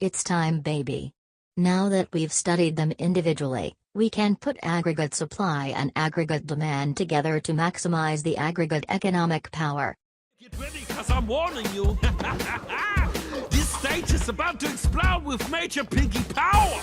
It's time, baby. Now that we've studied them individually, we can put aggregate supply and aggregate demand together to maximize the aggregate economic power. Get ready, cause I'm warning you. This stage is about to explode with major piggy power.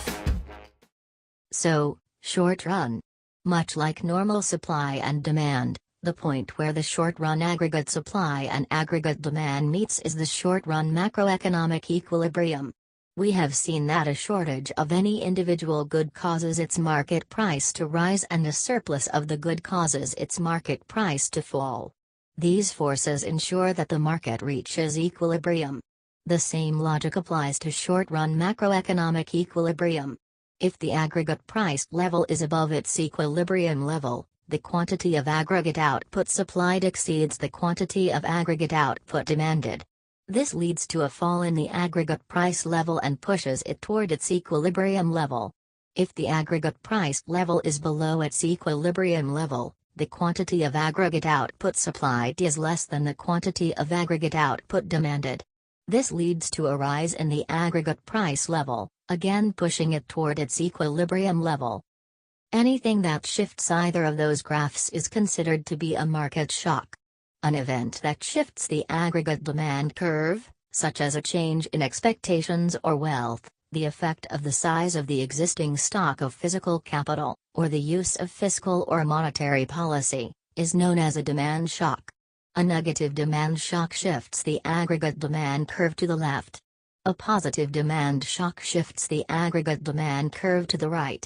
So, short run. Much like normal supply and demand, the point where the short-run aggregate supply and aggregate demand meets is the short-run macroeconomic equilibrium. We have seen that a shortage of any individual good causes its market price to rise and a surplus of the good causes its market price to fall. These forces ensure that the market reaches equilibrium. The same logic applies to short-run macroeconomic equilibrium. If the aggregate price level is above its equilibrium level, the quantity of aggregate output supplied exceeds the quantity of aggregate output demanded. This leads to a fall in the aggregate price level and pushes it toward its equilibrium level. If the aggregate price level is below its equilibrium level, the quantity of aggregate output supplied is less than the quantity of aggregate output demanded. This leads to a rise in the aggregate price level, again pushing it toward its equilibrium level. Anything that shifts either of those graphs is considered to be a market shock. An event that shifts the aggregate demand curve, such as a change in expectations or wealth, the effect of the size of the existing stock of physical capital, or the use of fiscal or monetary policy, is known as a demand shock. A negative demand shock shifts the aggregate demand curve to the left. A positive demand shock shifts the aggregate demand curve to the right.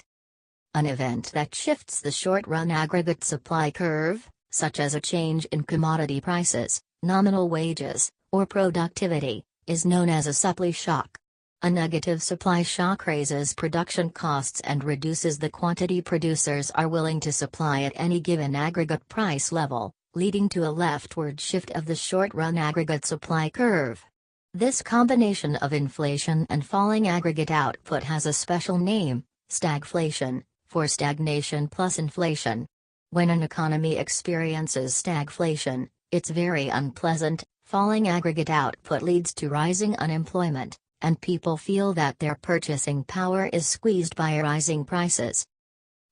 An event that shifts the short-run aggregate supply curve, such as a change in commodity prices, nominal wages, or productivity, is known as a supply shock. A negative supply shock raises production costs and reduces the quantity producers are willing to supply at any given aggregate price level, leading to a leftward shift of the short-run aggregate supply curve. This combination of inflation and falling aggregate output has a special name, stagflation, for stagnation plus inflation. When an economy experiences stagflation, it's very unpleasant. Falling aggregate output leads to rising unemployment, and people feel that their purchasing power is squeezed by rising prices.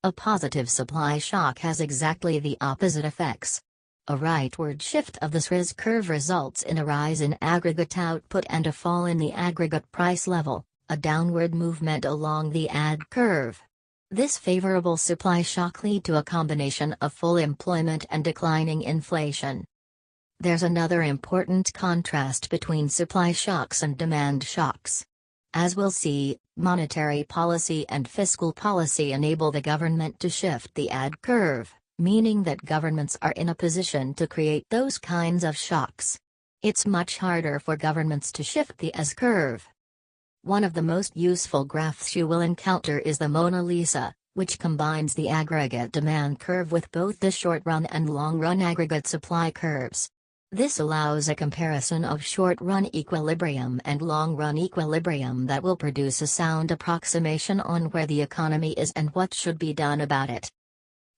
A positive supply shock has exactly the opposite effects. A rightward shift of the SRIS curve results in a rise in aggregate output and a fall in the aggregate price level, a downward movement along the AD curve. This favorable supply shock leads to a combination of full employment and declining inflation. There's another important contrast between supply shocks and demand shocks. As we'll see, monetary policy and fiscal policy enable the government to shift the AD curve, meaning that governments are in a position to create those kinds of shocks. It's much harder for governments to shift the S curve. One of the most useful graphs you will encounter is the Mona Lisa, which combines the aggregate demand curve with both the short-run and long-run aggregate supply curves. This allows a comparison of short-run equilibrium and long-run equilibrium that will produce a sound approximation on where the economy is and what should be done about it.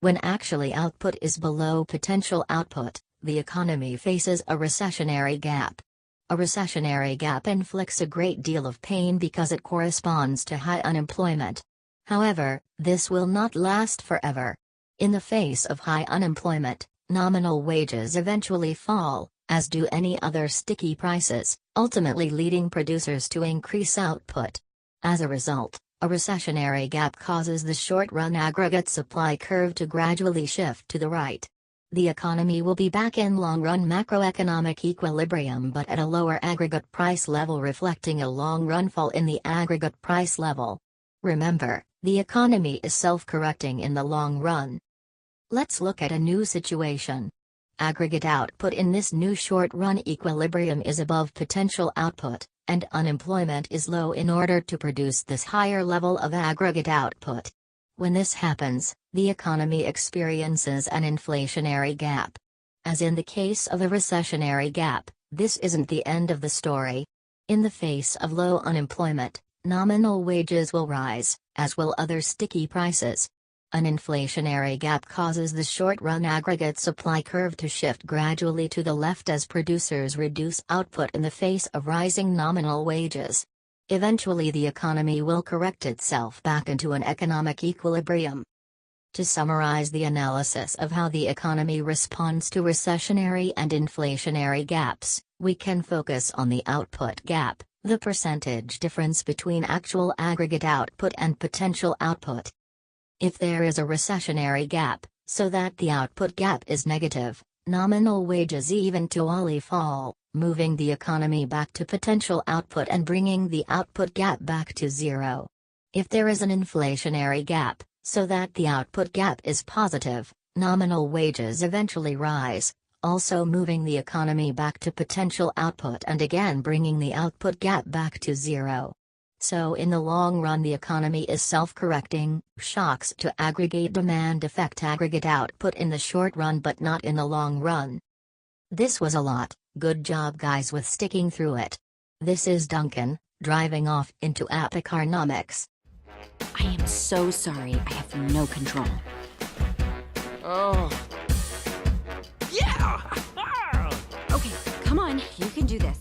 When actually output is below potential output, the economy faces a recessionary gap. A recessionary gap inflicts a great deal of pain because it corresponds to high unemployment. However, this will not last forever. In the face of high unemployment, nominal wages eventually fall, as do any other sticky prices, ultimately leading producers to increase output. As a result, a recessionary gap causes the short-run aggregate supply curve to gradually shift to the right. The economy will be back in long-run macroeconomic equilibrium but at a lower aggregate price level, reflecting a long-run fall in the aggregate price level. Remember, the economy is self-correcting in the long run. Let's look at a new situation. Aggregate output in this new short-run equilibrium is above potential output, and unemployment is low in order to produce this higher level of aggregate output. When this happens, the economy experiences an inflationary gap. As in the case of a recessionary gap, this isn't the end of the story. In the face of low unemployment, nominal wages will rise, as will other sticky prices. An inflationary gap causes the short-run aggregate supply curve to shift gradually to the left as producers reduce output in the face of rising nominal wages. Eventually the economy will correct itself back into an economic equilibrium. To summarize the analysis of how the economy responds to recessionary and inflationary gaps, we can focus on the output gap, the percentage difference between actual aggregate output and potential output. If there is a recessionary gap, so that the output gap is negative, nominal wages eventually fall, moving the economy back to potential output and bringing the output gap back to zero. If there is an inflationary gap, so that the output gap is positive, nominal wages eventually rise, also moving the economy back to potential output and again bringing the output gap back to zero. So in the long run the economy is self-correcting. Shocks to aggregate demand affect aggregate output in the short run but not in the long run. This was a lot. Good job guys with sticking through it. This is Duncan, driving off into Macroeconomics. I am so sorry, I have no control. Oh. Yeah! Okay, come on, you can do this.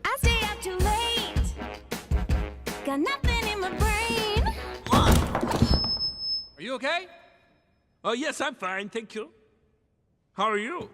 I stay up too late. Got nothing in my brain. Are you okay? Oh, yes, I'm fine, thank you. How are you?